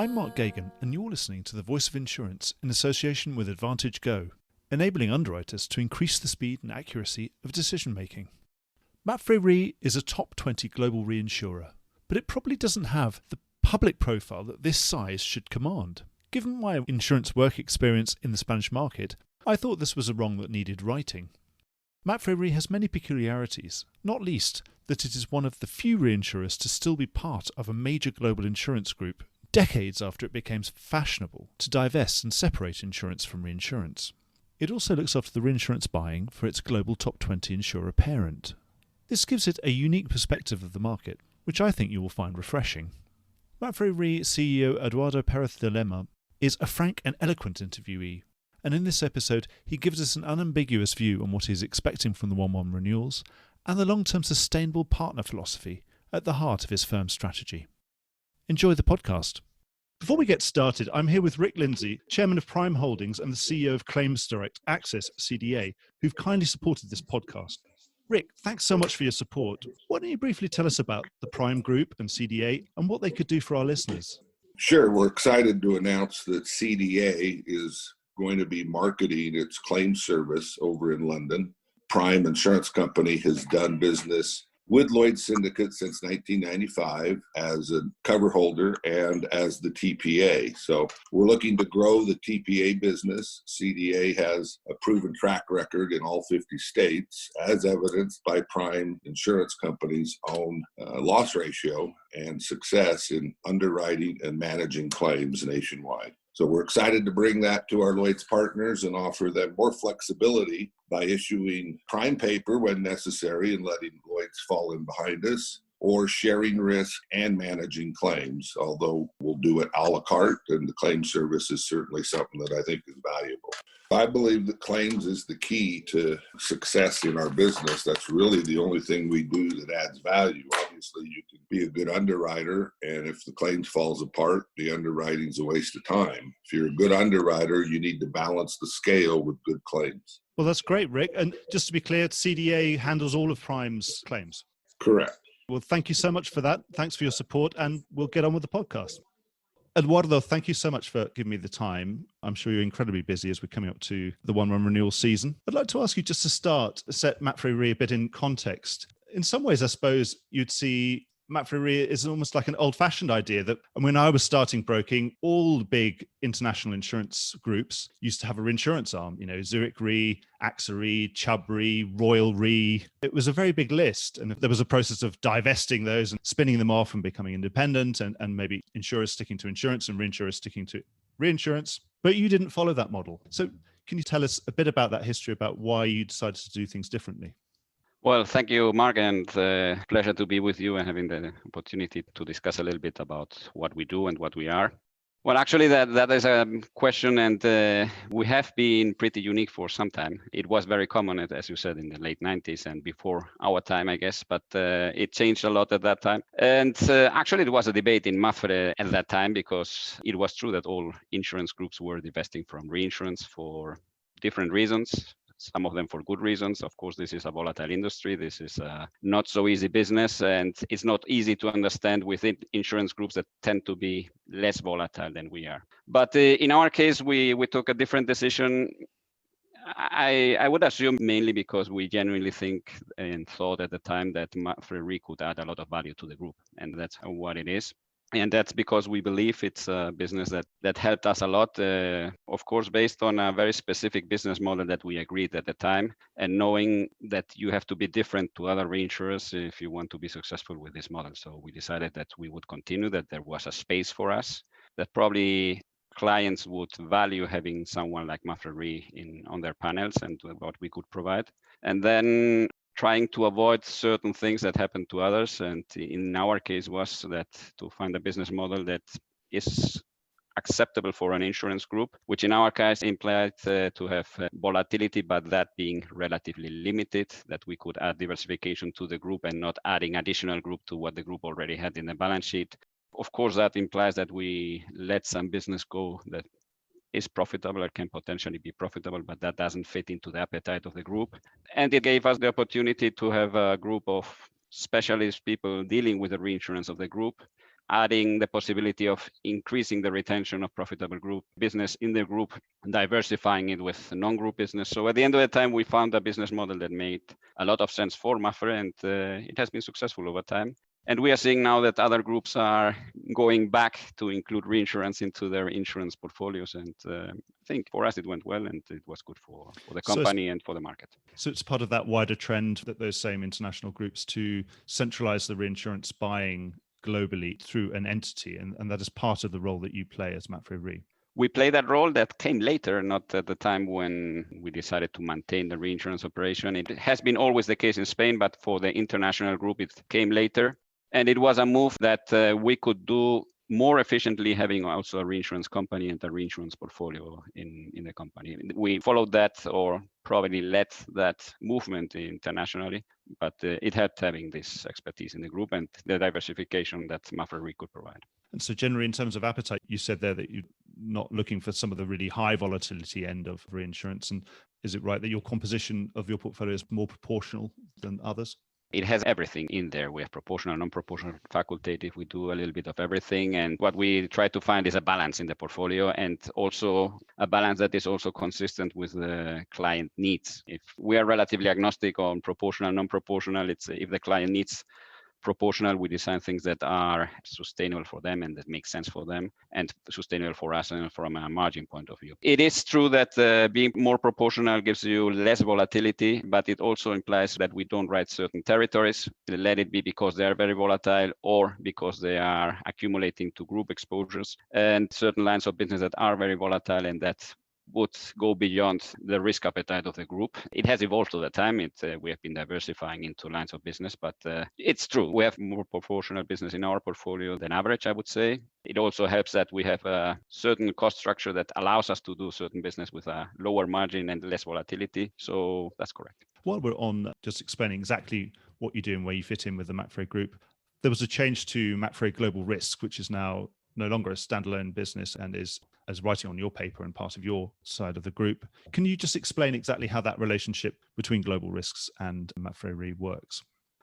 I'm Mark Gagan, and you're listening to The Voice of Insurance in association with Advantage Go, enabling underwriters to increase the speed and accuracy of decision-making. Mapfre Re is a top 20 global reinsurer, but it probably doesn't have the public profile that this size should command. Given my insurance work experience in the Spanish market, I thought this was a wrong that needed righting. Mapfre Re has many peculiarities, not least that it is one of the few reinsurers to still be part of a major global insurance group decades after it became fashionable to divest and separate insurance from reinsurance. It also looks after the reinsurance buying for its global top 20 insurer parent. This gives it a unique perspective of the market, which I think you will find refreshing. Mapfre Re CEO Eduardo Pérez de Lema is a frank and eloquent interviewee, and in this episode he gives us an unambiguous view on what he is expecting from the 1/1 renewals and the long-term sustainable partner philosophy at the heart of his firm's strategy. Enjoy the podcast. Before we get started, I'm here with Rick Lindsay, Chairman of Prime Holdings and the CEO of Claims Direct Access, CDA, who've kindly supported this podcast. Rick, thanks so much for your support. Why don't you briefly tell us about the Prime Group and CDA and what they could do for our listeners? Sure. We're excited to announce that CDA is going to be marketing its claims service over in London. Prime Insurance Company has done business with Lloyd's Syndicate since 1995 as a cover holder and as the TPA. So we're looking to grow the TPA business. CDA has a proven track record in all 50 states, as evidenced by Prime Insurance Company's own loss ratio and success in underwriting and managing claims nationwide. So we're excited to bring that to our Lloyd's partners and offer them more flexibility by issuing prime paper when necessary and letting Lloyd's fall in behind us, or sharing risk and managing claims, although we'll do it a la carte, and the claims service is certainly something that I think is valuable. I believe that claims is the key to success in our business. That's really the only thing we do that adds value. Obviously, you can be a good underwriter, and if the claims falls apart, the underwriting's a waste of time. If you're a good underwriter, you need to balance the scale with good claims. Well, that's great, Rick. And just to be clear, CDA handles all of Prime's claims. Correct. Well, thank you so much for that. Thanks for your support, and we'll get on with the podcast. Eduardo, thank you so much for giving me the time. I'm sure you're incredibly busy as we're coming up to the 1/1 renewal season. I'd like to ask you just to start, set Mapfre Re a bit in context. In some ways, I suppose you'd see Mapfre Re is almost like an old-fashioned idea that when I was starting broking, all the big international insurance groups used to have a reinsurance arm, Zurich Re, AXA Re, Chubb Re, Royal Re. It was a very big list. And there was a process of divesting those and spinning them off and becoming independent, and maybe insurers sticking to insurance and reinsurers sticking to reinsurance. But you didn't follow that model. So can you tell us a bit about that history, about why you decided to do things differently? Well, thank you, Mark, and pleasure to be with you and having the opportunity to discuss a little bit about what we do and what we are. Well, actually, that is a question, and we have been pretty unique for some time. It was very common, as you said, in the late 90s and before our time, I guess, but it changed a lot at that time. And actually, it was a debate in Mapfre at that time, because it was true that all insurance groups were divesting from reinsurance for different reasons. Some of them for good reasons. Of course, this is a volatile industry. This is a not so easy business, and it's not easy to understand within insurance groups that tend to be less volatile than we are. But in our case, we took a different decision. I would assume mainly because we genuinely think and thought at the time that Mapfre Re could add a lot of value to the group, and that's what it is. And that's because we believe it's a business that helped us a lot, of course, based on a very specific business model that we agreed at the time, and knowing that you have to be different to other reinsurers if you want to be successful with this model. So we decided that we would continue, that there was a space for us, that probably clients would value having someone like Mapfre Re on their panels and what we could provide. And then trying to avoid certain things that happen to others. And in our case was that to find a business model that is acceptable for an insurance group, which in our case implied to have volatility, but that being relatively limited, that we could add diversification to the group and not adding additional group to what the group already had in the balance sheet. Of course, that implies that we let some business go that is profitable or can potentially be profitable, but that doesn't fit into the appetite of the group. And it gave us the opportunity to have a group of specialist people dealing with the reinsurance of the group, adding the possibility of increasing the retention of profitable group business in the group, diversifying it with non-group business. So at the end of the time, we found a business model that made a lot of sense for Mapfre, and it has been successful over time. And we are seeing now that other groups are going back to include reinsurance into their insurance portfolios. And I think for us, it went well, and it was good for the company and for the market. So it's part of that wider trend that those same international groups to centralize the reinsurance buying globally through an entity. And that is part of the role that you play as Mapfre Re. We play that role. That came later, not at the time when we decided to maintain the reinsurance operation. It has been always the case in Spain, but for the international group, it came later. And it was a move that we could do more efficiently, having also a reinsurance company and a reinsurance portfolio in the company. We followed that, or probably led that movement internationally, but it helped having this expertise in the group and the diversification that Mapfre Re could provide. And so generally, in terms of appetite, you said there that you're not looking for some of the really high volatility end of reinsurance. And is it right that your composition of your portfolio is more proportional than others? It has everything in there. We have proportional, non-proportional, facultative. We do a little bit of everything. And what we try to find is a balance in the portfolio, and also a balance that is also consistent with the client needs. If we are relatively agnostic on proportional, non-proportional, it's if the client needs proportional, we design things that are sustainable for them and that make sense for them and sustainable for us and from a margin point of view. It is true that being more proportional gives you less volatility, but it also implies that we don't write certain territories, let it be because they are very volatile or because they are accumulating to group exposures, and certain lines of business that are very volatile and that would go beyond the risk appetite of the group. It has evolved to the time. We have been diversifying into lines of business, but it's true. We have more proportional business in our portfolio than average, I would say. It also helps that we have a certain cost structure that allows us to do certain business with a lower margin and less volatility. So that's correct. While we're on just explaining exactly what you do and where you fit in with the Mapfre Group, there was a change to Mapfre Global Risk, which is now no longer a standalone business and is as writing on your paper and part of your side of the group. Can you just explain exactly how that relationship between Global Risks and Mapfre Re works?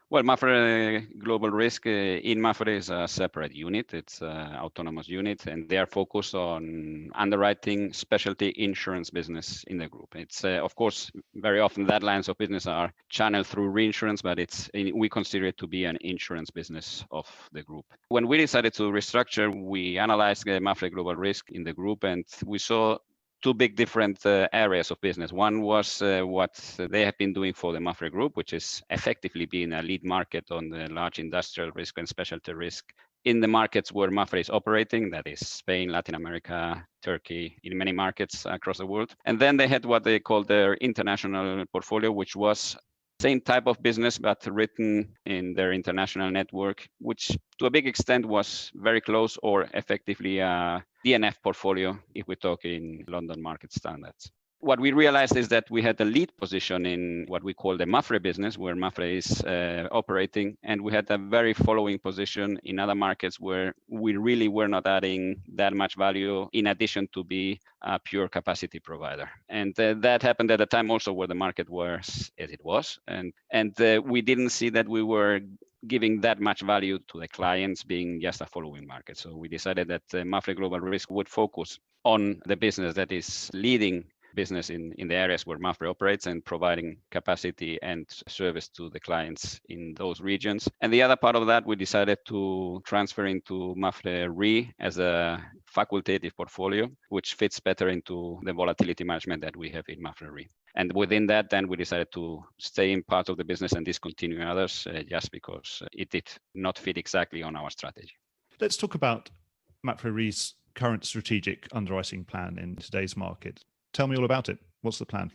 Well, Mapfre Global Risk in Mapfre is a separate unit. It's an autonomous unit, and they are focused on underwriting specialty insurance business in the group. It's, of course, very often that lines of business are channeled through reinsurance, but we consider it to be an insurance business of the group. When we decided to restructure, we analyzed Mapfre Global Risk in the group, and we saw two big different areas of business. One was what they have been doing for the Mapfre Group, which is effectively being a lead market on the large industrial risk and specialty risk in the markets where Mapfre is operating, that is Spain, Latin America, Turkey, in many markets across the world. And then they had what they call their international portfolio, which was same type of business, but written in their international network, which to a big extent was very close or effectively a DNF portfolio if we talk in London market standards. What we realized is that we had a lead position in what we call the Mapfre business, where Mapfre is operating, and we had a very following position in other markets where we really were not adding that much value in addition to be a pure capacity provider. And that happened at a time also where the market was as it was, and we didn't see that we were giving that much value to the clients being just a following market. So we decided that Mapfre Global Risk would focus on the business that is leading business in the areas where Mapfre operates and providing capacity and service to the clients in those regions. And the other part of that, we decided to transfer into Mapfre Re as a facultative portfolio, which fits better into the volatility management that we have in Mapfre Re. And within that, then we decided to stay in part of the business and discontinue others just because it did not fit exactly on our strategy. Let's talk about Mapfre Re's current strategic underwriting plan in today's market. Tell me all about it. What's the plan?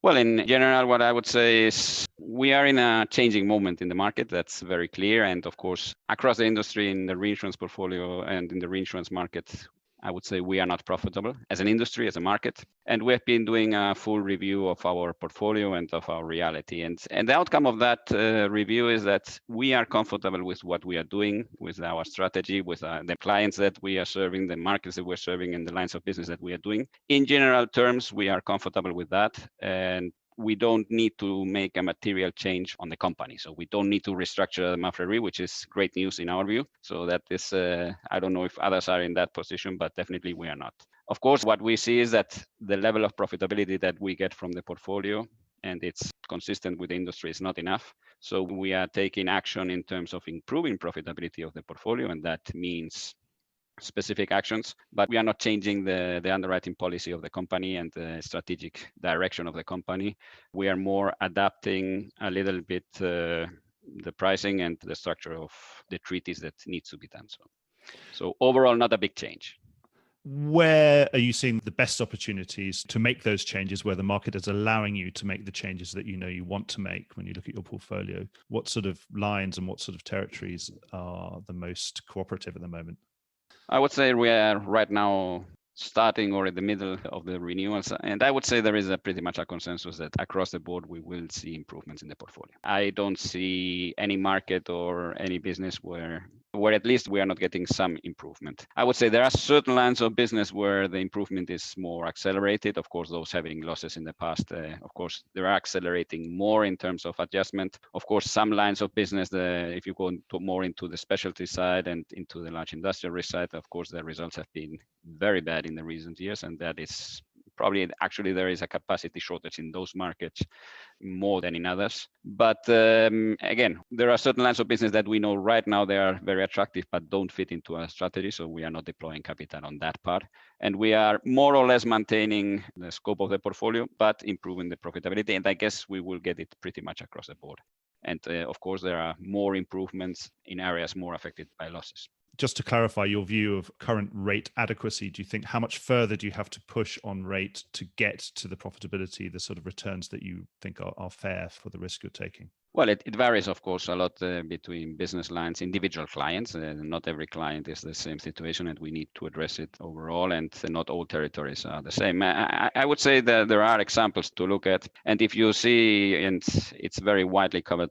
Well, in general, what I would say is we are in a changing moment in the market. That's very clear. And of course, across the industry, in the reinsurance portfolio and in the reinsurance market, I would say we are not profitable as an industry, as a market. And we have been doing a full review of our portfolio and of our reality. And the outcome of that review is that we are comfortable with what we are doing, with our strategy, with the clients that we are serving, the markets that we're serving, and the lines of business that we are doing. In general terms, we are comfortable with that. And we don't need to make a material change on the company. So we don't need to restructure Mapfre Re, which is great news in our view. So that is, I don't know if others are in that position, but definitely we are not. Of course, what we see is that the level of profitability that we get from the portfolio, and it's consistent with the industry, is not enough. So we are taking action in terms of improving profitability of the portfolio, and that means specific actions, but we are not changing the underwriting policy of the company and the strategic direction of the company. We are more adapting a little bit the pricing and the structure of the treaties that needs to be done. So overall, not a big change. Where are you seeing the best opportunities to make those changes, where the market is allowing you to make the changes that you know you want to make when you look at your portfolio? What sort of lines and what sort of territories are the most cooperative at the moment? I would say we are right now starting or in the middle of the renewals. And I would say there is pretty much a consensus that across the board, we will see improvements in the portfolio. I don't see any market or any business where at least we are not getting some improvement. I would say there are certain lines of business where the improvement is more accelerated. Of course, those having losses in the past, of course, they are accelerating more in terms of adjustment. Of course, some lines of business, if you go more into the specialty side and into the large industrial risk side, of course, the results have been very bad in the recent years, and that is probably actually there is a capacity shortage in those markets more than in others. But again, there are certain lines of business that we know right now they are very attractive but don't fit into our strategy, so we are not deploying capital on that part. And we are more or less maintaining the scope of the portfolio but improving the profitability, and I guess we will get it pretty much across the board. And of course, there are more improvements in areas more affected by losses. Just to clarify your view of current rate adequacy, do you think how much further do you have to push on rate to get to the profitability, the sort of returns that you think are fair for the risk you're taking? Well, it varies, of course, a lot between business lines, individual clients. Not every client is the same situation, and we need to address it overall, and not all territories are the same. I would say that there are examples to look at, and if you see, and it's very widely covered,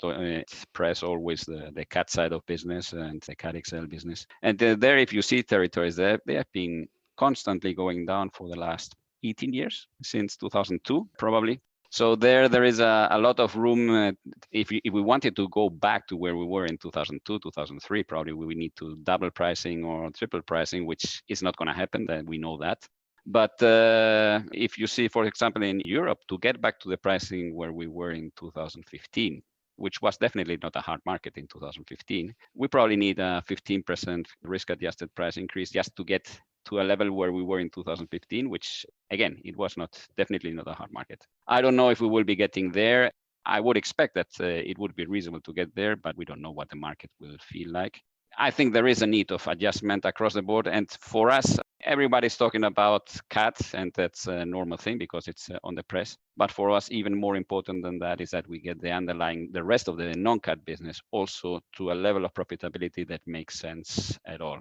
press always the cat side of business and the cat XL business. And there, if you see territories, they have been constantly going down for the last 18 years, since 2002, probably. So there is a lot of room. If we wanted to go back to where we were in 2002, 2003, probably we need to double pricing or triple pricing, which is not going to happen. That we know that. But if you see, for example, in Europe, to get back to the pricing where we were in 2015, which was definitely not a hard market in 2015, we probably need a 15% risk-adjusted price increase just to get to a level where we were in 2015, which again, it was definitely not a hard market. I don't know if we will be getting there. I would expect that it would be reasonable to get there, but we don't know what the market will feel like. I think there is a need of adjustment across the board. And for us, everybody's talking about cats, and that's a normal thing because it's on the press. But for us, even more important than that is that we get the rest of the non-cat business also to a level of profitability that makes sense at all.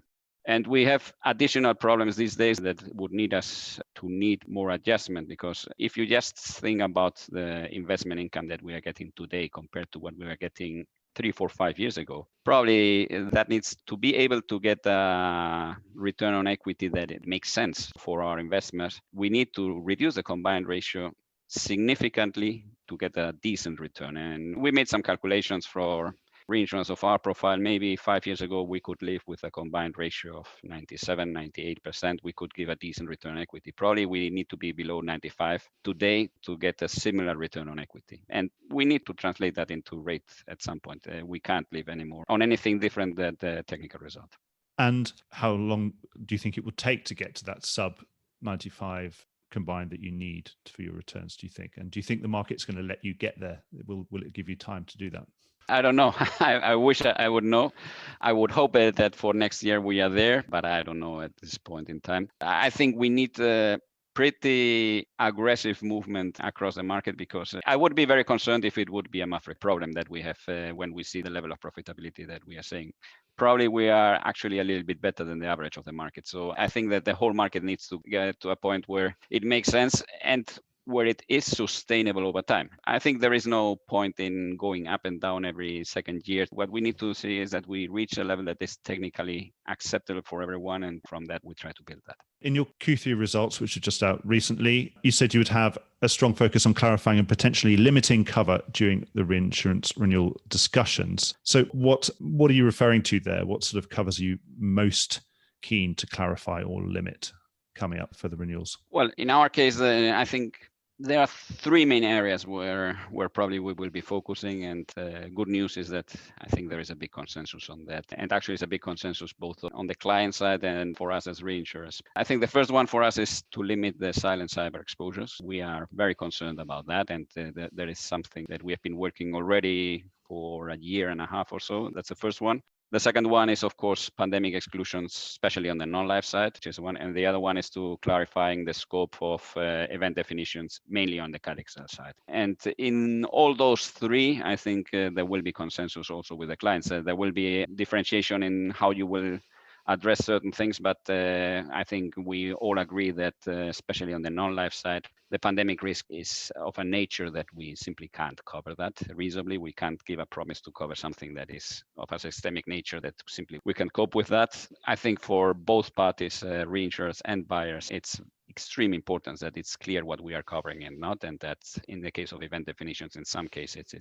And we have additional problems these days that would need us to need more adjustment, because if you just think about the investment income that we are getting today compared to what we were getting 3, 4, 5 years ago, probably that needs to be able to get a return on equity that it makes sense for our investors. We need to reduce the combined ratio significantly to get a decent return. And we made some calculations for reinsurance of our profile. Maybe 5 years ago, we could live with a combined ratio of 97, 98%. We could give a decent return on equity. Probably we need to be below 95 today to get a similar return on equity. And we need to translate that into rate at some point. We can't live anymore on anything different than the technical result. And how long do you think it will take to get to that sub 95 combined that you need for your returns, do you think? And do you think the market's going to let you get there? Will it give you time to do that? I don't know. I wish I would know. I would hope that for next year we are there, but I don't know at this point in time. I think we need a pretty aggressive movement across the market, because I would be very concerned if it would be a Mapfre problem that we have when we see the level of profitability that we are saying. Probably we are actually a little bit better than the average of the market. So I think that the whole market needs to get to a point where it makes sense. And where it is sustainable over time. I think there is no point in going up and down every second year. What we need to see is that we reach a level that is technically acceptable for everyone, and from that we try to build that. In your Q3 results, which are just out recently, you said you would have a strong focus on clarifying and potentially limiting cover during the reinsurance renewal discussions. So what are you referring to there? What sort of covers are you most keen to clarify or limit coming up for the renewals? Well, in our case, I think there are three main areas where probably we will be focusing, and good news is that I think there is a big consensus on that, and actually it's a big consensus both on the client side and for us as reinsurers. I think the first one for us is to limit the silent cyber exposures. We are very concerned about that, and there is something that we have been working already for a year and a half or so. That's the first one. The second one is, of course, pandemic exclusions, especially on the non-life side, which is one. And the other one is to clarifying the scope of event definitions, mainly on the cat XL side. And in all those three, I think there will be consensus also with the clients. There will be differentiation in how you will address certain things, but I think we all agree that, especially on the non-life side, the pandemic risk is of a nature that we simply can't cover that reasonably. We can't give a promise to cover something that is of a systemic nature that simply we can cope with that. I think for both parties, reinsurers and buyers, it's extreme importance that it's clear what we are covering and not, and that in the case of event definitions, in some cases,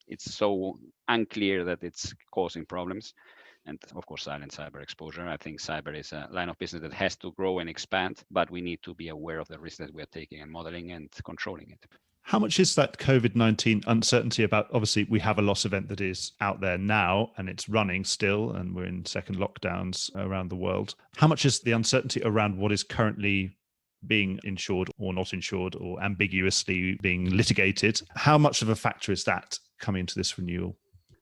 it's so unclear that it's causing problems. And of course, silent cyber exposure. I think cyber is a line of business that has to grow and expand, but we need to be aware of the risks that we are taking and modeling and controlling it. How much is that COVID-19 uncertainty about? Obviously, we have a loss event that is out there now and it's running still, and we're in second lockdowns around the world. How much is the uncertainty around what is currently being insured or not insured or ambiguously being litigated? How much of a factor is that coming into this renewal?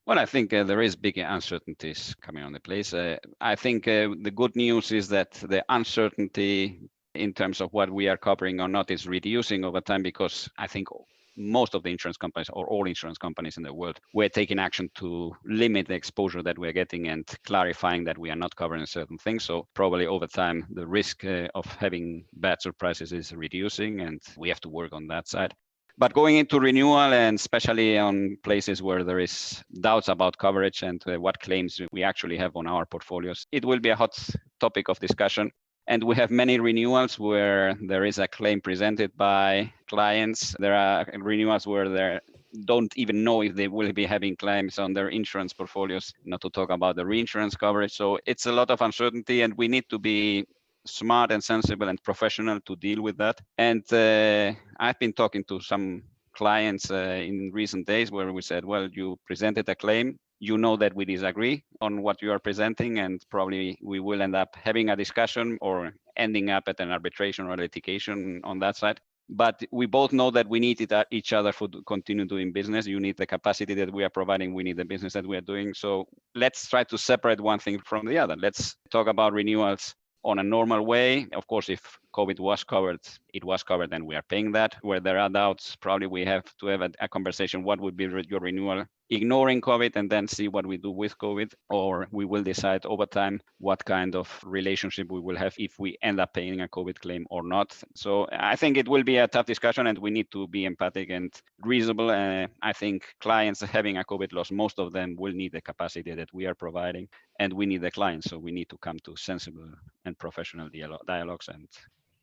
Well, I think there is big uncertainties coming on the place. I think the good news is that the uncertainty in terms of what we are covering or not is reducing over time, because I think most of the insurance companies, or all insurance companies in the world, were taking action to limit the exposure that we're getting and clarifying that we are not covering certain things. So probably over time, the risk of having bad surprises is reducing, and we have to work on that side. But going into renewal, and especially on places where there is doubts about coverage and what claims we actually have on our portfolios, it will be a hot topic of discussion. And we have many renewals where there is a claim presented by clients. There are renewals where they don't even know if they will be having claims on their insurance portfolios, not to talk about the reinsurance coverage. So it's a lot of uncertainty, and we need to be smart and sensible and professional to deal with that. And I've been talking to some clients in recent days where we said, well, you presented a claim, you know that we disagree on what you are presenting, and probably we will end up having a discussion or ending up at an arbitration or litigation on that side. But we both know that we need each other to continue doing business. You need the capacity that we are providing. We need the business that we are doing. So let's try to separate one thing from the other. Let's talk about renewals on a normal way. Of course, if COVID was covered, it was covered, and we are paying that. Where there are doubts, probably we have to have a conversation. What would be your renewal, ignoring COVID, and then see what we do with COVID? Or we will decide over time what kind of relationship we will have if we end up paying a COVID claim or not. So I think it will be a tough discussion, and we need to be empathic and reasonable. I think clients having a COVID loss, most of them will need the capacity that we are providing, and we need the clients. So we need to come to sensible and professional dialogues.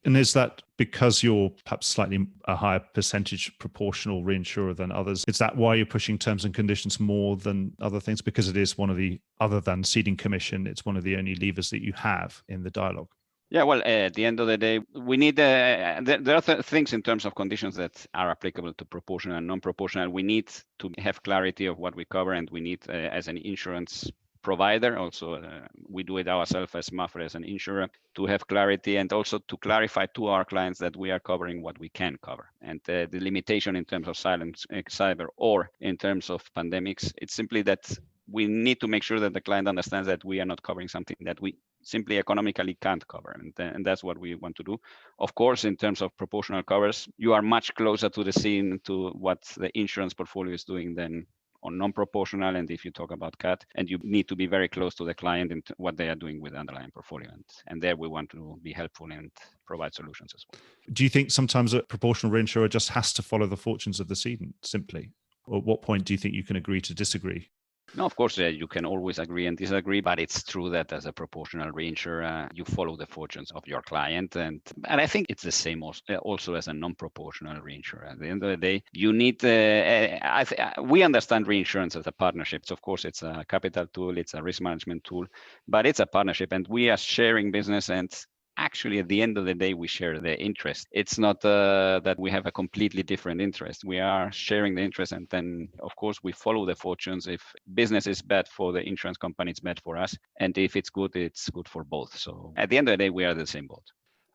And is that because you're perhaps slightly a higher percentage proportional reinsurer than others? Is that why you're pushing terms and conditions more than other things? Because it is one of the, other than ceding commission, it's one of the only levers that you have in the dialogue. Yeah, well, at the end of the day, we need, there are things in terms of conditions that are applicable to proportional and non-proportional. We need to have clarity of what we cover, and we need, as an insurance provider, also we do it ourselves as Mapfre as an insurer, to have clarity, and also to clarify to our clients that we are covering what we can cover. And the limitation in terms of silent cyber or in terms of pandemics, it's simply that we need to make sure that the client understands that we are not covering something that we simply economically can't cover. And that's what we want to do. Of course, in terms of proportional covers, you are much closer to the scene, to what the insurance portfolio is doing than on non-proportional, and if you talk about cat, and you need to be very close to the client and what they are doing with the underlying portfolio. And there we want to be helpful and provide solutions as well. Do you think sometimes a proportional reinsurer just has to follow the fortunes of the cedent simply? Or at what point do you think you can agree to disagree? No, of course, you can always agree and disagree, but it's true that as a proportional reinsurer, you follow the fortunes of your client. And I think it's the same also as a non-proportional reinsurer. At the end of the day, you need, we understand reinsurance as a partnership. So of course, it's a capital tool, it's a risk management tool, but it's a partnership and we are sharing business, and actually, at the end of the day, we share the interest. It's not that we have a completely different interest. We are sharing the interest, and then, of course, we follow the fortunes. If business is bad for the insurance company, it's bad for us. And if it's good for both. So at the end of the day, we are the same boat.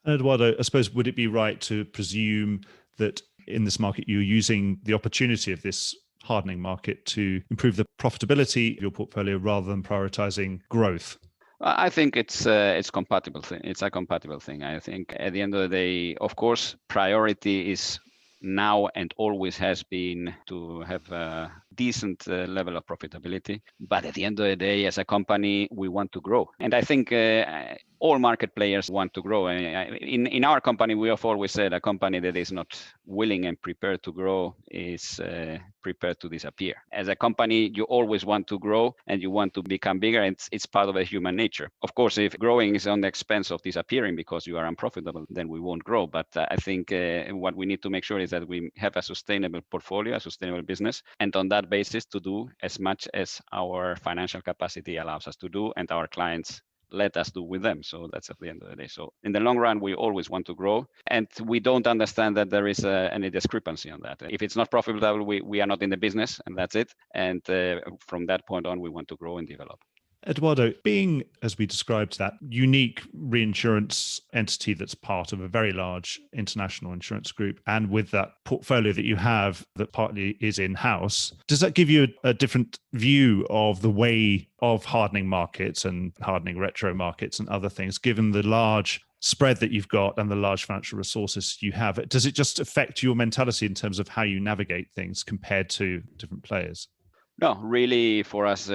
Eduardo, I suppose, would it be right to presume that in this market, you're using the opportunity of this hardening market to improve the profitability of your portfolio rather than prioritizing growth? I think it's compatible thing. It's a compatible thing. I think at the end of the day, of course, priority is now and always has been to have a decent level of profitability. But at the end of the day, as a company, we want to grow. And I think all market players want to grow. In our company, we have always said a company that is not willing and prepared to grow is prepared to disappear. As a company, you always want to grow and you want to become bigger. And it's part of a human nature. Of course, if growing is on the expense of disappearing because you are unprofitable, then we won't grow. But I think what we need to make sure is that we have a sustainable portfolio, a sustainable business, and on that basis to do as much as our financial capacity allows us to do and our clients let us do with them. So that's at the end of the day. So in the long run, we always want to grow, and we don't understand that there is any discrepancy on that. If it's not profitable, we are not in the business, and that's it. And from that point on, we want to grow and develop. Eduardo, being, as we described, that unique reinsurance entity that's part of a very large international insurance group, and with that portfolio that you have that partly is in-house, does that give you a different view of the way of hardening markets and hardening retro markets and other things, given the large spread that you've got and the large financial resources you have? Does it just affect your mentality in terms of how you navigate things compared to different players? No, really, for us,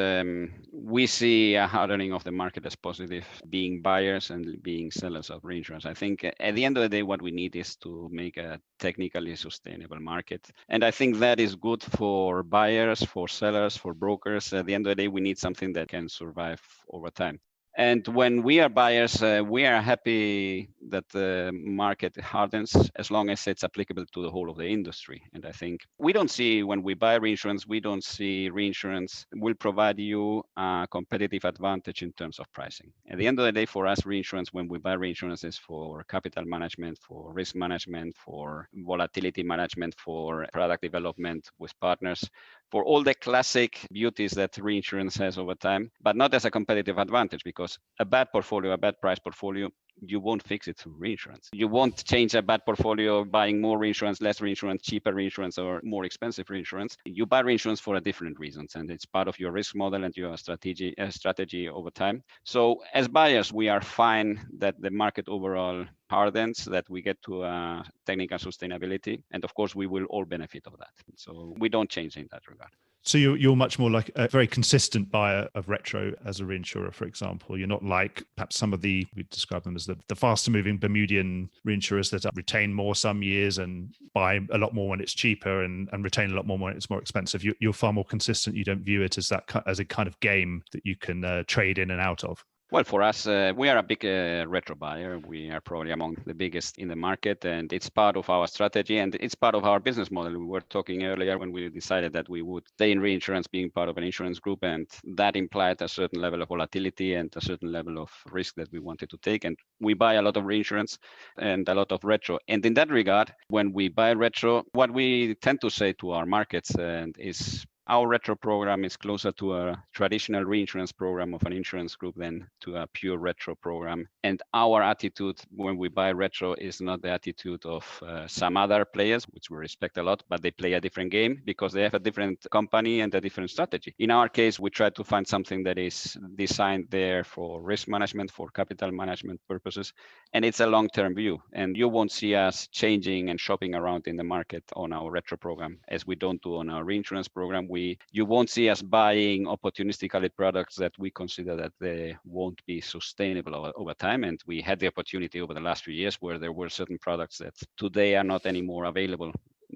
we see a hardening of the market as positive, being buyers and being sellers of reinsurance. I think at the end of the day, what we need is to make a technically sustainable market. And I think that is good for buyers, for sellers, for brokers. At the end of the day, we need something that can survive over time. And when we are buyers, we are happy that the market hardens as long as it's applicable to the whole of the industry. And I think we don't see, when we buy reinsurance, we don't see reinsurance will provide you a competitive advantage in terms of pricing. At the end of the day, for us, reinsurance, when we buy reinsurance, is for capital management, for risk management, for volatility management, for product development with partners, for all the classic beauties that reinsurance has over time, but not as a competitive advantage, because a bad portfolio, a bad price portfolio, you won't fix it through reinsurance. You won't change a bad portfolio buying more reinsurance, less reinsurance, cheaper reinsurance, or more expensive reinsurance. You buy reinsurance for a different reasons, and it's part of your risk model and your strategy over time. So as buyers, we are fine that the market overall hardens, that we get to technical sustainability, and of course, we will all benefit of that. So we don't change in that regard. So you're much more like a very consistent buyer of retro as a reinsurer, for example. You're not like perhaps some of we describe them as the faster moving Bermudian reinsurers that retain more some years and buy a lot more when it's cheaper and retain a lot more when it's more expensive. You're far more consistent. You don't view it as as a kind of game that you can trade in and out of. Well, for us, we are a big retro buyer. We are probably among the biggest in the market, and it's part of our strategy and it's part of our business model. We were talking earlier when we decided that we would stay in reinsurance, being part of an insurance group, and that implied a certain level of volatility and a certain level of risk that we wanted to take. And we buy a lot of reinsurance and a lot of retro. And in that regard, when we buy retro, what we tend to say to our markets is, our retro program is closer to a traditional reinsurance program of an insurance group than to a pure retro program. And our attitude when we buy retro is not the attitude of some other players, which we respect a lot, but they play a different game because they have a different company and a different strategy. In our case, we try to find something that is designed there for risk management, for capital management purposes, and it's a long-term view. And you won't see us changing and shopping around in the market on our retro program as we don't do on our reinsurance program. you won't see us buying opportunistically products that we consider that they won't be sustainable over time. And we had the opportunity over the last few years where there were certain products that today are not anymore available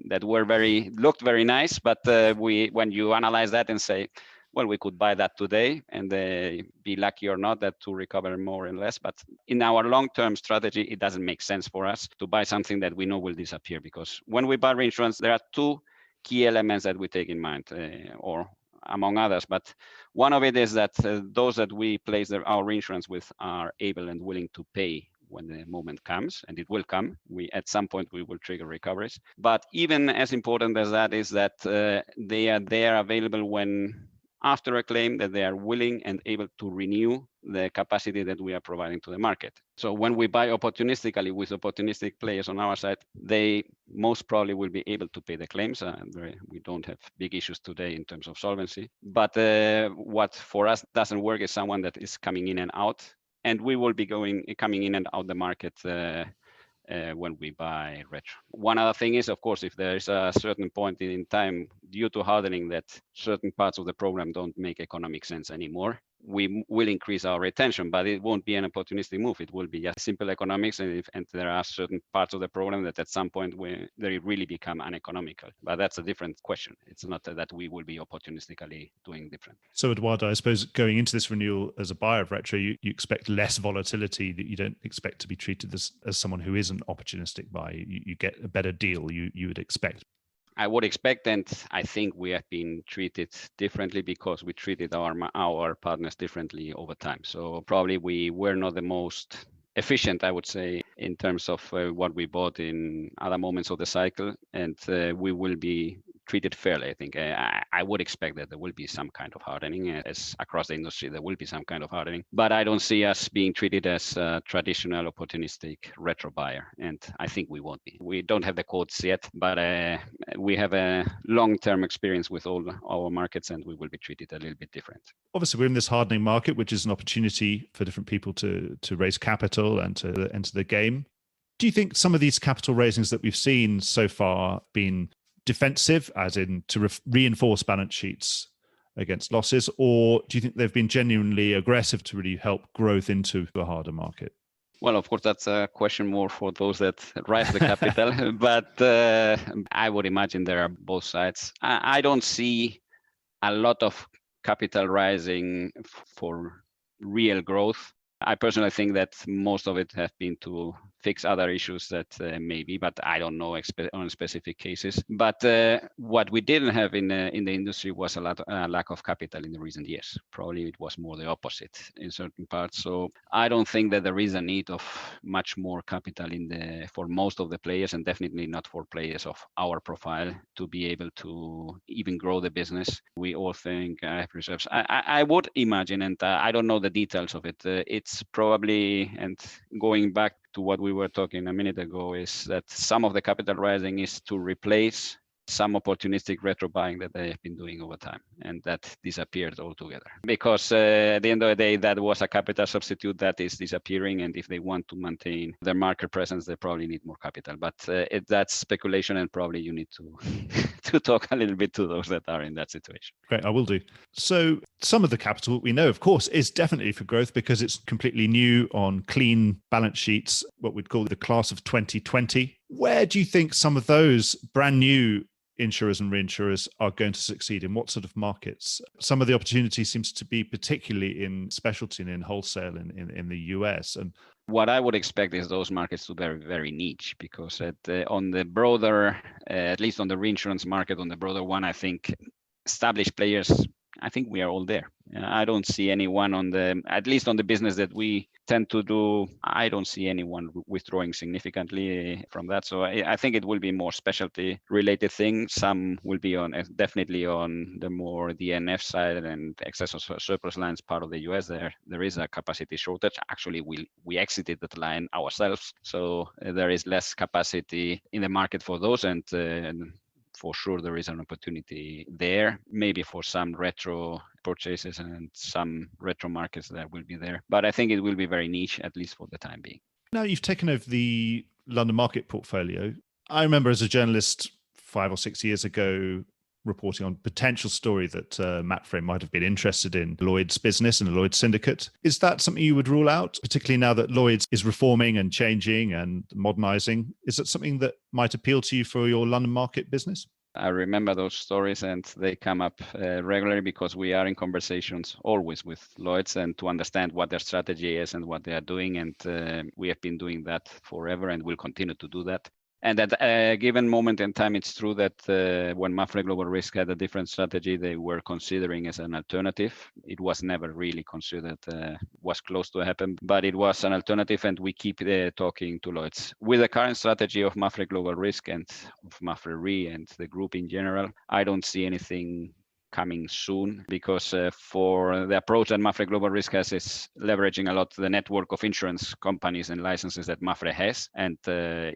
that looked very nice, but when you analyze that and say, well, we could buy that today and be lucky or not that to recover more and less. But in our long-term strategy, it doesn't make sense for us to buy something that we know will disappear, because when we buy reinsurance, there are two key elements that we take in mind, or among others. But one of it is that those that we place our reinsurance with are able and willing to pay when the moment comes, and it will come. At some point we will trigger recoveries. But even as important as that is that they are there available when after a claim, that they are willing and able to renew the capacity that we are providing to the market. So when we buy opportunistically with opportunistic players on our side, they most probably will be able to pay the claims. We don't have big issues today in terms of solvency. But what for us doesn't work is someone that is coming in and out, and we will be coming in and out the market when we buy retro. One other thing is, of course, if there is a certain point in time due to hardening that certain parts of the program don't make economic sense anymore, we will increase our retention, but it won't be an opportunistic move. It will be just simple economics, and there are certain parts of the program that at some point they really become uneconomical. But that's a different question. It's not that we will be opportunistically doing different. So Eduardo, I suppose going into this renewal as a buyer of retro, you expect less volatility, that you don't expect to be treated as someone who is an opportunistic buyer. You get a better deal, you would expect. I would expect, and I think we have been treated differently because we treated our partners differently over time. So probably we were not the most efficient, I would say, in terms of what we bought in other moments of the cycle, and we will be treated fairly. I think I would expect that there will be some kind of hardening, as across the industry there will be some kind of hardening, but I don't see us being treated as a traditional opportunistic retro buyer, and I think we won't be. We don't have the quotes yet, but we have a long-term experience with all our markets, and we will be treated a little bit different. Obviously, we're in this hardening market, which is an opportunity for different people to raise capital and to enter the game. Do you think some of these capital raisings that we've seen so far been defensive, as in to reinforce balance sheets against losses, or do you think they've been genuinely aggressive to really help growth into a harder market? Well, of course, that's a question more for those that raise the capital, but I would imagine there are both sides. I don't see a lot of capital rising for real growth. I personally think that most of it has been to fix other issues that maybe, but I don't know on specific cases. But what we didn't have in the industry was a lack of capital in the recent years. Probably it was more the opposite in certain parts. So I don't think that there is a need of much more capital for most of the players, and definitely not for players of our profile, to be able to even grow the business. We all think I have reserves. I would imagine, and I don't know the details of it. It's probably, and going back to what we were talking a minute ago, is that some of the capital rising is to replace some opportunistic retro buying that they have been doing over time, and that disappeared altogether. Because at the end of the day, that was a capital substitute that is disappearing, and if they want to maintain their market presence, they probably need more capital. But that's speculation, and probably you need to to talk a little bit to those that are in that situation. Great, I will do. So some of the capital we know, of course, is definitely for growth because it's completely new on clean balance sheets, what we'd call the class of 2020. Where do you think some of those brand new insurers and reinsurers are going to succeed? In what sort of markets? Some of the opportunity seems to be particularly in specialty and in wholesale in the US. And what I would expect is those markets to be very, very niche, because on the broader, at least on the reinsurance market, on the broader one, I think established players, I think we are all there. I don't see anyone at least on the business that we tend to do, I don't see anyone withdrawing significantly from that. So I think it will be more specialty related things. Some will be definitely on the more DNF side and excess of surplus lines part of the US. There is a capacity shortage. Actually, we exited that line ourselves. So there is less capacity in the market for those, and for sure there is an opportunity there, maybe for some retro purchases and some retro markets that will be there. But I think it will be very niche, at least for the time being. Now you've taken over the London market portfolio. I remember as a journalist 5 or 6 years ago, reporting on potential story that Mapfre might have been interested in Lloyd's business and the Lloyd's syndicate. Is that something you would rule out, particularly now that Lloyd's is reforming and changing and modernizing? Is that something that might appeal to you for your London market business? I remember those stories, and they come up regularly because we are in conversations always with Lloyd's and to understand what their strategy is and what they are doing. And we have been doing that forever and will continue to do that. And at a given moment in time, it's true that when Mapfre Global Risk had a different strategy, they were considering as an alternative. It was never really considered, was close to happen, but it was an alternative, and we keep talking to Lloyd's. With the current strategy of Mapfre Global Risk and of Mapfre Re and the group in general, I don't see anything coming soon, because for the approach that Mapfre Global Risk has is leveraging a lot the network of insurance companies and licenses that Mapfre has. And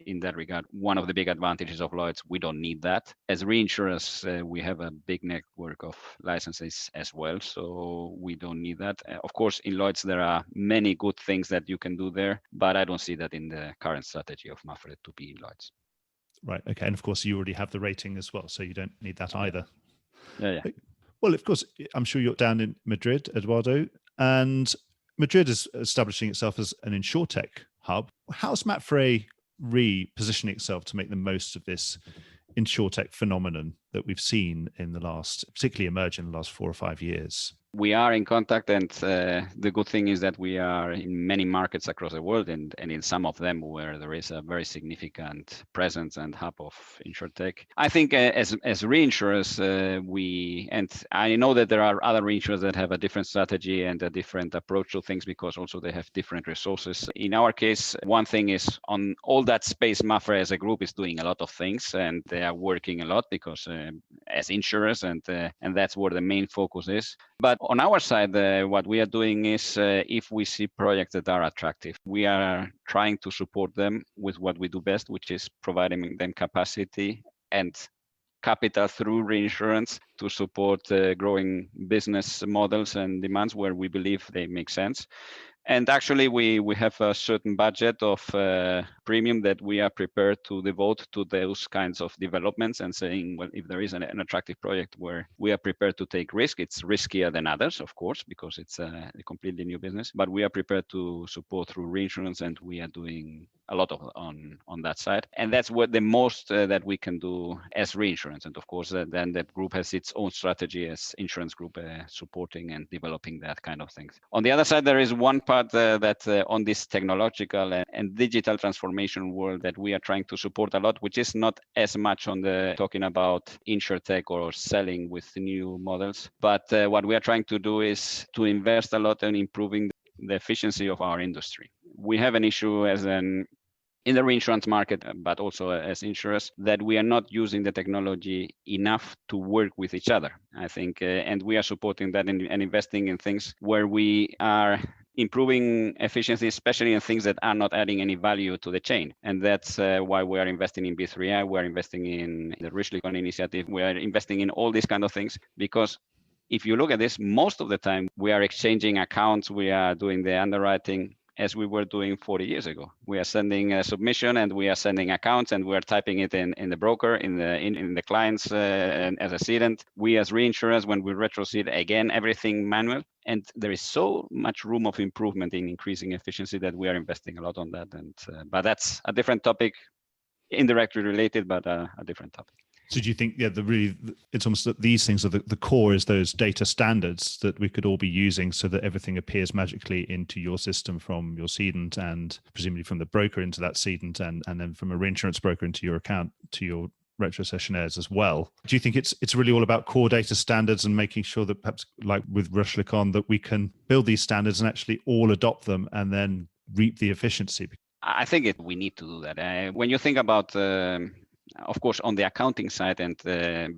in that regard, one of the big advantages of Lloyd's, we don't need that. As reinsurers, we have a big network of licenses as well, so we don't need that. Of course, in Lloyd's, there are many good things that you can do there, but I don't see that in the current strategy of Mapfre to be in Lloyd's. Right. Okay. And of course, you already have the rating as well, so you don't need that either. Yeah. Well, of course, I'm sure you're down in Madrid, Eduardo, and Madrid is establishing itself as an insurtech hub. How's Mapfre Re positioning itself to make the most of this insurtech phenomenon that we've seen in the last, particularly emerge in the last 4 or 5 years? We are in contact, and the good thing is that we are in many markets across the world, and in some of them where there is a very significant presence and hub of insurtech. I think as reinsurers, and I know that there are other reinsurers that have a different strategy and a different approach to things, because also they have different resources. In our case, one thing is on all that space, Mapfre as a group is doing a lot of things, and they are working a lot because as insurers, and that's where the main focus is. But on our side, what we are doing is if we see projects that are attractive, we are trying to support them with what we do best, which is providing them capacity and capital through reinsurance to support growing business models and demands where we believe they make sense. And actually, we have a certain budget of premium that we are prepared to devote to those kinds of developments, and saying, well, if there is an attractive project where we are prepared to take risk, it's riskier than others, of course, because it's a completely new business, but we are prepared to support through reinsurance, and we are doing a lot of on that side. And that's what the most that we can do as reinsurance. And of course, then that group has its own strategy as insurance group, supporting and developing that kind of things. On the other side, there is one part that on this technological and digital transformation world that we are trying to support a lot, which is not as much on the talking about insurtech or selling with new models, but what we are trying to do is to invest a lot in improving the efficiency of our industry. We have an issue in the reinsurance market, but also as insurers, that we are not using the technology enough to work with each other, I think, and we are supporting that and investing in things where we are improving efficiency, especially in things that are not adding any value to the chain. And that's why we are investing in B3I, we are investing in the Risk-Licon initiative, we are investing in all these kind of things, because if you look at this, most of the time we are exchanging accounts, we are doing the underwriting as we were doing 40 years ago. We are sending a submission and we are sending accounts and we are typing it in the broker, in the clients and as a cedent. We as reinsurers, when we retrocede, again, everything manual. And there is so much room of improvement in increasing efficiency that we are investing a lot on that. And but that's a different topic, indirectly related, but a different topic. So do you think, it's almost that these things are the core is those data standards that we could all be using so that everything appears magically into your system from your cedent and presumably from the broker into that cedent and then from a reinsurance broker into your account to your retrocessionaires as well. Do you think it's really all about core data standards and making sure that perhaps like with Risk-Licon that we can build these standards and actually all adopt them and then reap the efficiency? I think we need to do that. When you think about of course, on the accounting side and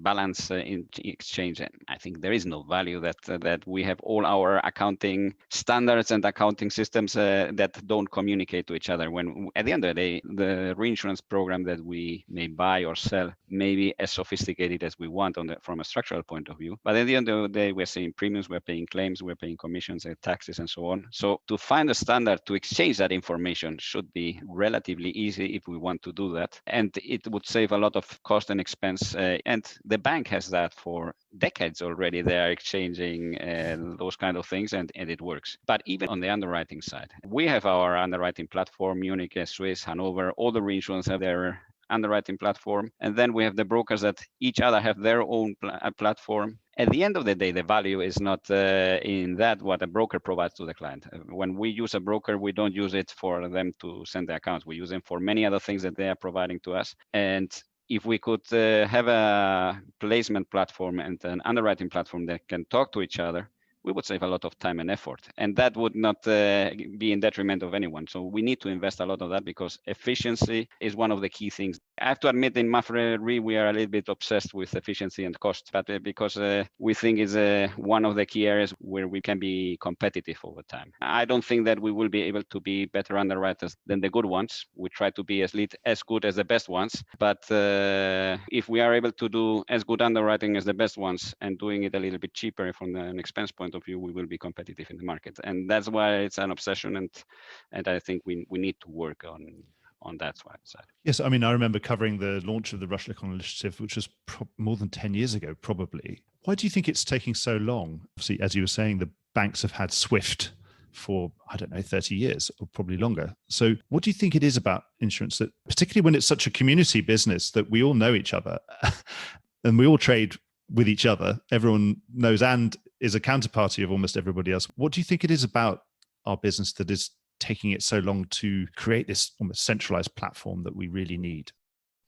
balance in exchange, I think there is no value that we have all our accounting standards and accounting systems that don't communicate to each other. When at the end of the day, the reinsurance program that we may buy or sell may be as sophisticated as we want from a structural point of view. But at the end of the day, we're seeing premiums, we're paying claims, we're paying commissions and taxes and so on. So to find a standard to exchange that information should be relatively easy if we want to do that. And it would save save a lot of cost and expense. And the bank has that for decades already. They are exchanging those kind of things, and it works. But even on the underwriting side, we have our underwriting platform, Munich, Swiss, Hanover, all the reinsurance have their underwriting platform. And then we have the brokers that each other have their own platform. At the end of the day, the value is not in that what a broker provides to the client. When we use a broker, we don't use it for them to send the accounts. We use them for many other things that they are providing to us. And if we could have a placement platform and an underwriting platform that can talk to each other, we would save a lot of time and effort, and that would not be in detriment of anyone. So we need to invest a lot of that because efficiency is one of the key things. I have to admit, in Mapfre Re, we are a little bit obsessed with efficiency and cost, but because we think it's one of the key areas where we can be competitive over time. I don't think that we will be able to be better underwriters than the good ones. We try to be as good as the best ones, but if we are able to do as good underwriting as the best ones and doing it a little bit cheaper from an expense point of view, we will be competitive in the market. And that's why it's an obsession, and I think we need to work on that side. Yes, I mean, I remember covering the launch of the Rush Initiative, which was more than 10 years ago, probably. Why do you think it's taking so long? Obviously, as you were saying, the banks have had Swift for, 30 years or probably longer. So what do you think it is about insurance that, particularly when it's such a community business that we all know each other and we all trade with each other, everyone knows and is a counterparty of almost everybody else. What do you think it is about our business that is taking it so long to create this almost centralized platform that we really need?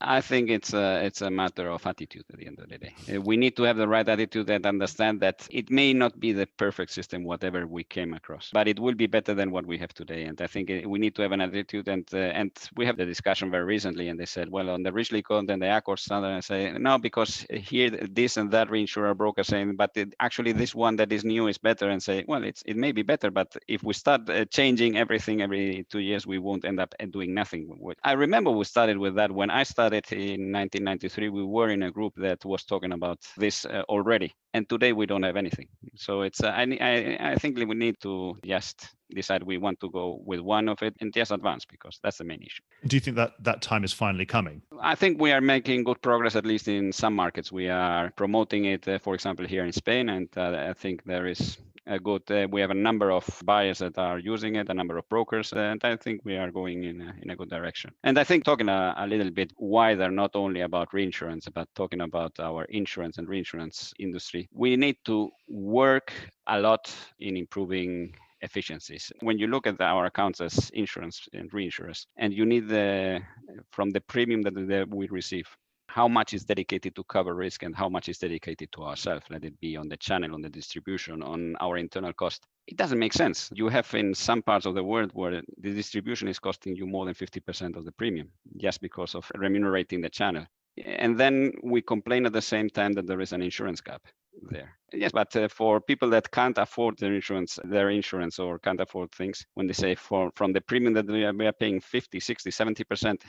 I think it's a matter of attitude at the end of the day. We need to have the right attitude and understand that it may not be the perfect system, whatever we came across, but it will be better than what we have today. And I think we need to have an attitude. And we have the discussion very recently, and they said, well, on the Risk Code and the Accord standard, I say, no, because here this and that reinsurer broker saying, but actually this one that is new is better, and say, well, it may be better, but if we start changing everything every 2 years, we won't end up doing nothing. I remember we started with that when I started in 1993. We were in a group that was talking about this already, and today we don't have anything. So it's I think we need to just decide we want to go with one of it and just advance, because that's the main issue. Do you think that time is finally coming? I think we are making good progress, at least in some markets. We are promoting it, for example, here in Spain, and I think there is a good. We have a number of buyers that are using it, a number of brokers, and I think we are going in a good direction. And I think talking a little bit wider, not only about reinsurance, but talking about our insurance and reinsurance industry, we need to work a lot in improving efficiencies. When you look at our accounts as insurance and reinsurers, and you need from the premium that we receive, how much is dedicated to cover risk and how much is dedicated to ourselves, let it be on the channel, on the distribution, on our internal cost. It doesn't make sense. You have in some parts of the world where the distribution is costing you more than 50% of the premium just because of remunerating the channel. And then we complain at the same time that there is an insurance gap there. Yes, but for people that can't afford their insurance or can't afford things, when they say from the premium that we are paying 50, 60, 70%,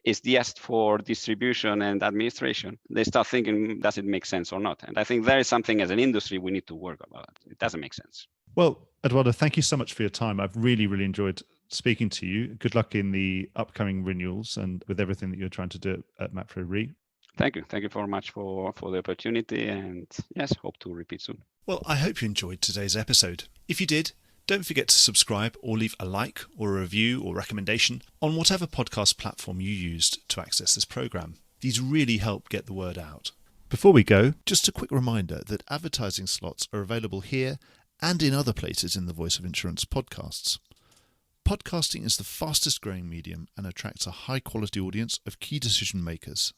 is just for distribution and administration, they start thinking, does it make sense or not? And I think there is something as an industry we need to work about. It doesn't make sense. Well, Eduardo, thank you so much for your time. I've really, really enjoyed speaking to you. Good luck in the upcoming renewals and with everything that you're trying to do at Mapfre Re. Thank you. Thank you very much for the opportunity, and yes, hope to repeat soon. Well, I hope you enjoyed today's episode. If you did, don't forget to subscribe or leave a like or a review or recommendation on whatever podcast platform you used to access this program. These really help get the word out. Before we go, just a quick reminder that advertising slots are available here and in other places in the Voice of Insurance podcasts. Podcasting is the fastest growing medium and attracts a high quality audience of key decision makers.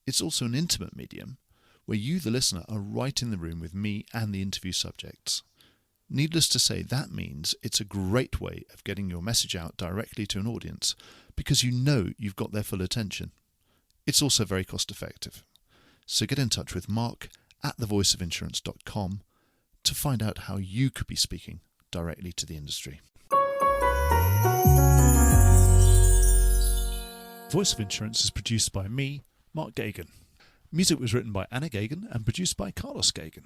It's also an intimate medium where you, the listener, are right in the room with me and the interview subjects. Needless to say, that means it's a great way of getting your message out directly to an audience because you know you've got their full attention. It's also very cost effective. So get in touch with Mark at thevoiceofinsurance.com to find out how you could be speaking directly to the industry. Voice of Insurance is produced by me, Mark Gagan. Music was written by Anna Gagan and produced by Carlos Gagan.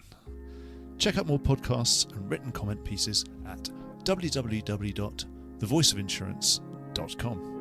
Check out more podcasts and written comment pieces at www.thevoiceofinsurance.com.